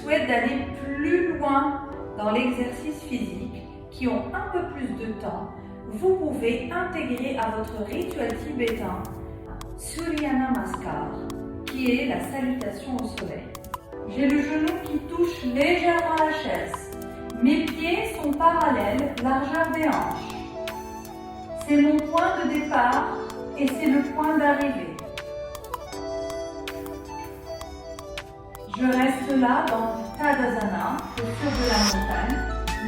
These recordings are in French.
souhaitent d'aller plus loin dans l'exercice physique, qui ont un peu plus de temps, vous pouvez intégrer à votre rituel tibétain Surya Namaskar, qui est la salutation au soleil. J'ai le genou qui touche légèrement la chaise. Mes pieds sont parallèles, largeur des hanches. C'est mon point de départ et c'est le point d'arrivée. Je reste là dans Tadasana, posture de la montagne,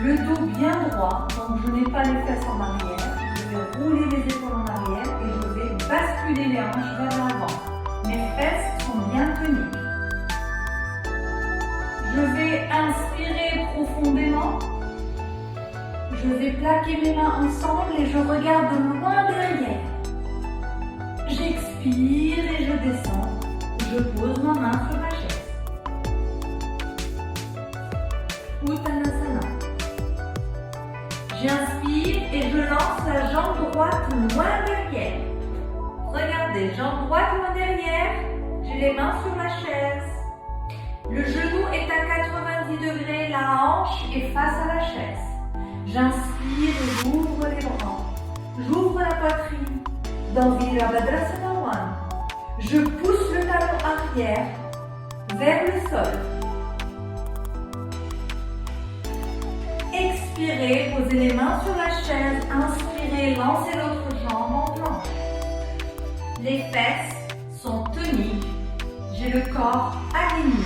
le dos bien droit, donc je n'ai pas les fesses en arrière. Je vais rouler les épaules en arrière et je vais basculer les hanches vers l'avant. Mes fesses sont bien tenues. Je vais inspirer profondément. Je vais plaquer mes mains ensemble et je regarde de loin derrière. J'expire et je descends. Je pose ma main sur la chaise. Uttanasana. J'inspire et je lance la jambe droite loin derrière. Regardez, jambe droite loin derrière. J'ai les mains sur la chaise. Le genou est à 90 degrés, la hanche est face à la chaise. J'inspire et j'ouvre les bras. J'ouvre la poitrine dans Virabhadrasana 1. Je pousse le talon arrière vers le sol. Expirez, posez les mains sur la chaise. Inspirez, lancez l'autre jambe en planche. Les fesses sont tenues. J'ai le corps aligné.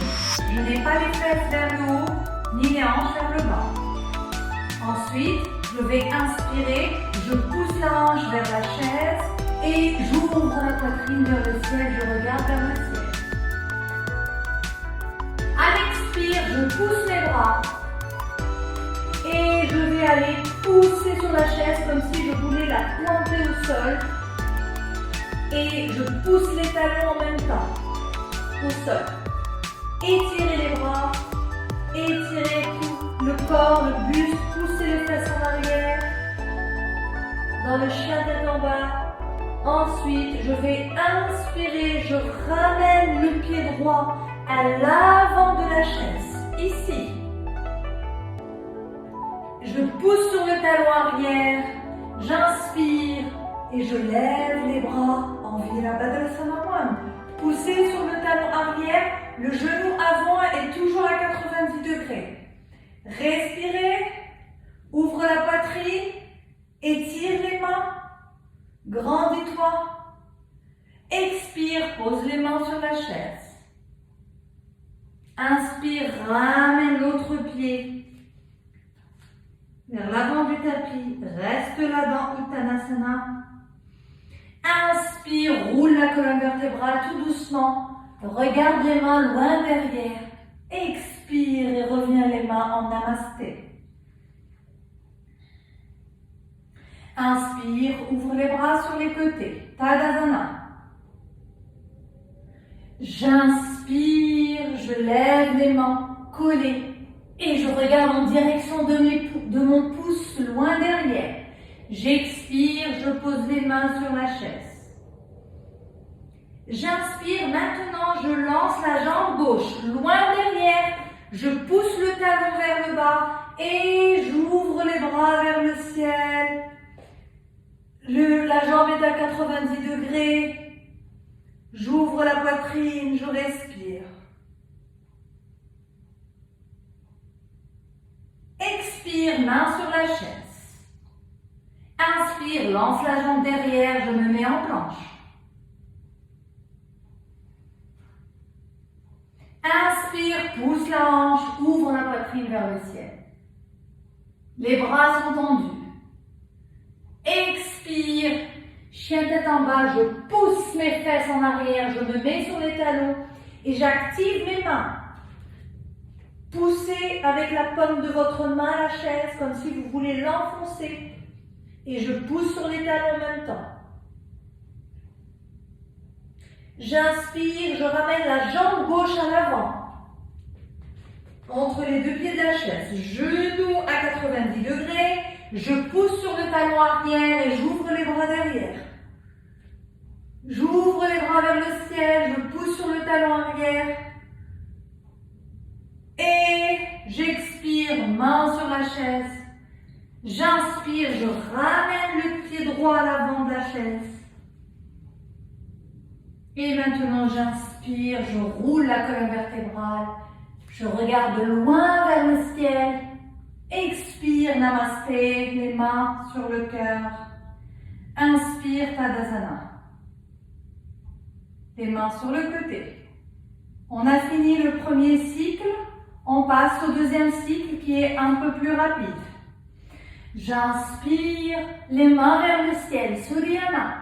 Je n'ai pas les fesses vers le haut, ni les hanches vers le bas. Ensuite, je vais inspirer, je pousse la hanche vers la chaise et j'ouvre la poitrine vers le ciel, je regarde vers le ciel. À l'expire, je pousse les bras et je vais aller pousser sur la chaise comme si je voulais la planter au sol. Et je pousse les talons en même temps au sol. Étirez les bras, étirez tout le corps, le buste, poussez les fesses en arrière, dans le chien tête en bas. Ensuite, je vais inspirer, je ramène le pied droit à l'avant de la chaise, ici. Je pousse sur le talon arrière, j'inspire et je lève les bras en Virabhadrasana 1. Poussez sur le talon arrière, le genou avant est toujours à 90 degrés. Respirez, ouvre la poitrine, étire les mains, grandis-toi. Expire, pose les mains sur la chaise. Inspire, ramène l'autre pied vers l'avant du tapis. Reste là dans Uttanasana. Inspire, roule la colonne vertébrale tout doucement. Regarde les mains loin derrière. Expire et reviens les mains en namasté. Inspire, ouvre les bras sur les côtés. Tadasana. J'inspire, je lève les mains collées et je regarde en direction de mon pouce loin derrière. J'expire, je pose les mains sur la chaise. J'inspire, maintenant je lance la jambe gauche loin derrière. Je pousse le talon vers le bas et j'ouvre les bras vers le ciel. La jambe est à 90 degrés. J'ouvre la poitrine, je respire. Expire, main sur la chaise. Inspire, lance la jambe derrière, je me mets en planche. Inspire, pousse la hanche, ouvre la poitrine vers le ciel. Les bras sont tendus. Expire, chien tête en bas, je pousse mes fesses en arrière, je me mets sur les talons et j'active mes mains. Poussez avec la paume de votre main la chaise comme si vous voulez l'enfoncer et je pousse sur les talons en même temps. J'inspire, je ramène la jambe gauche à l'avant. Entre les deux pieds de la chaise, genou à 90 degrés, je pousse sur le talon arrière et j'ouvre les bras derrière. J'ouvre les bras vers le ciel, je pousse sur le talon arrière. Et j'expire, main sur la chaise. J'inspire, je ramène le pied droit à l'avant de la chaise. Et maintenant, j'inspire, je roule la colonne vertébrale. Je regarde de loin vers le ciel. Expire, namasté, les mains sur le cœur. Inspire, Tadasana. Les mains sur le côté. On a fini le premier cycle. On passe au deuxième cycle qui est un peu plus rapide. J'inspire, les mains vers le ciel, Suryana.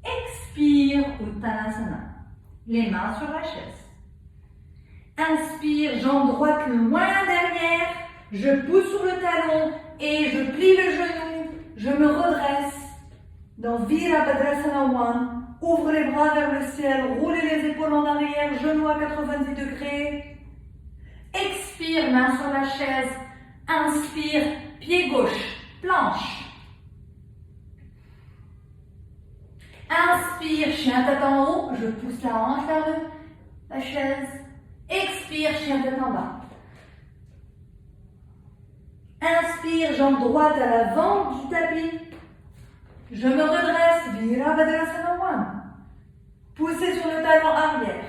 Expire, Uttanasana. Les mains sur la chaise. Inspire, jambe droite loin derrière. Je pousse sur le talon et je plie le genou. Je me redresse. Dans Virabhadrasana 1. Ouvre les bras vers le ciel. Roulez les épaules en arrière. Genoux à 90 degrés. Expire, main sur la chaise. Inspire, pied gauche, planche. Inspire, chien tête en haut. Je pousse la hanche vers la chaise. Expire, chien tête en bas. Inspire, jambe droite à l'avant du tapis. Je me redresse, Virabhadrasana 1. Poussez sur le talon arrière.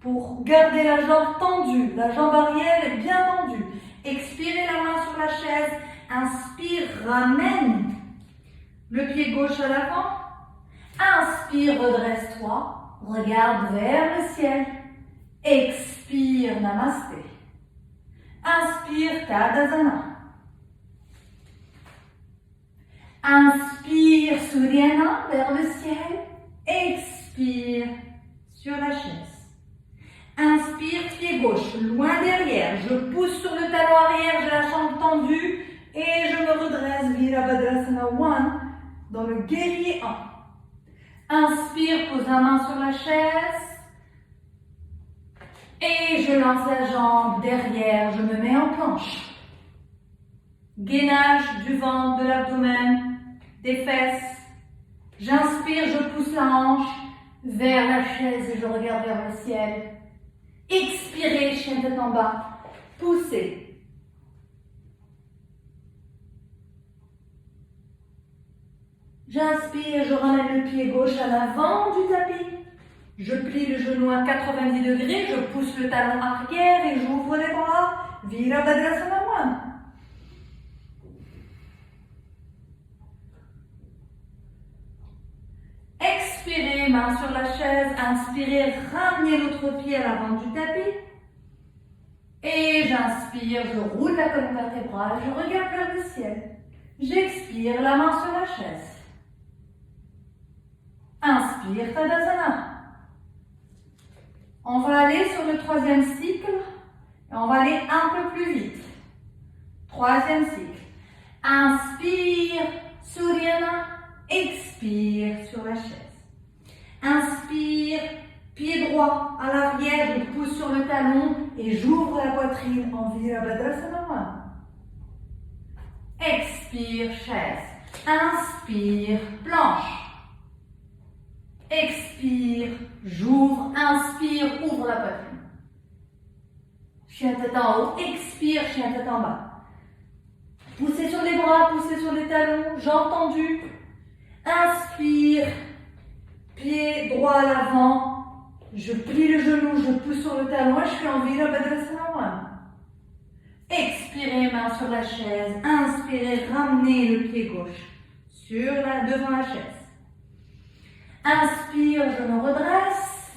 Pour garder la jambe tendue, la jambe arrière est bien tendue. Expirez la main sur la chaise. Inspire, ramène le pied gauche à l'avant. Inspire, redresse-toi. Regarde vers le ciel. Expire, namasté. Inspire, Tadasana. Inspire, Suryana, vers le ciel. Expire, sur la chaise. Inspire, pied gauche, loin derrière. Je pousse sur le talon arrière, j'ai la jambe tendue. Et je me redresse, Virabhadrasana 1, dans le guerrier 1. Inspire, pose la main sur la chaise. Et je lance la jambe derrière, je me mets en planche. Gainage du ventre, de l'abdomen, des fesses. J'inspire, je pousse la hanche vers la chaise et je regarde vers le ciel. Expirez, chien tête en bas. Poussez. J'inspire, je ramène le pied gauche à l'avant du tapis. Je plie le genou à 90 degrés, je pousse le talon arrière et j'ouvre les bras. Virabhadrasana 1. Expirez, main sur la chaise. Inspirez, ramenez l'autre pied à l'avant du tapis. Et j'inspire, je roule la colonne vertébrale, je regarde vers le ciel. J'expire, la main sur la chaise. Inspire, Tadasana. On va aller sur le troisième cycle et on va aller un peu plus vite. Troisième cycle. Inspire, Suryana. Expire sur la chaise. Inspire, pied droit à l'arrière, je pousse sur le talon et j'ouvre la poitrine en Virabhadrasana 1. Expire, chaise. Inspire, planche. Expire, j'ouvre, inspire, ouvre la poitrine. Chien tête en haut, expire, chien tête en bas. Poussez sur les bras, poussez sur les talons, jambes tendues. Inspire, pied droit à l'avant. Je plie le genou, je pousse sur le talon et je suis en Virabhadrasana 1. Expirez, main sur la chaise. Inspirez, ramenez le pied gauche devant la chaise. Inspire, je me redresse.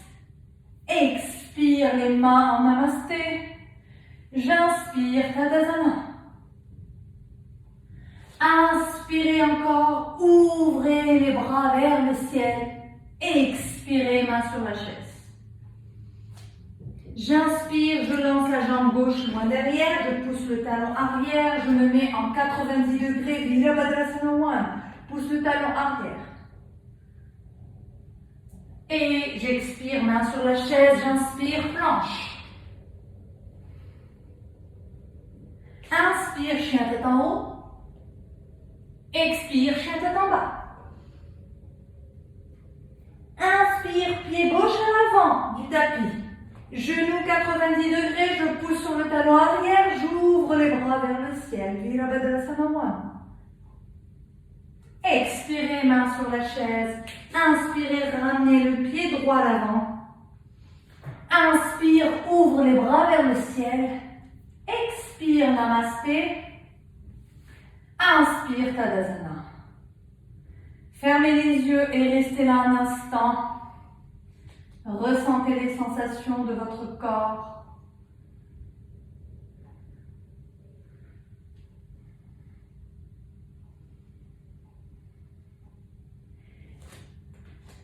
Expire, les mains en namasté. J'inspire, Tadasana. Inspirez encore, ouvrez les bras vers le ciel. Expirez, main sur la chaise. J'inspire, je lance la jambe gauche loin derrière, je pousse le talon arrière, je me mets en 90 degrés, Virabhadrasana 1. Pousse le talon arrière. Et j'expire, main sur la chaise, j'inspire, planche. Inspire, chien tête en haut. Expire, chien tête en bas. Inspire, pied gauche à l'avant du tapis. Genou 90 degrés, je pousse sur le talon arrière, j'ouvre les bras vers le ciel. Virabhadrasana. Expirez, main sur la chaise. Inspirez, ramenez le pied droit à l'avant. Inspire, ouvre les bras vers le ciel. Expire, namasté. Inspire, Tadasana. Fermez les yeux et restez là un instant. Ressentez les sensations de votre corps.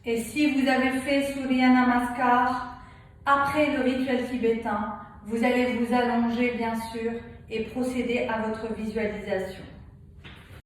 Et si vous avez fait Surya Namaskar, après le rituel tibétain, vous allez vous allonger bien sûr et procéder à votre visualisation.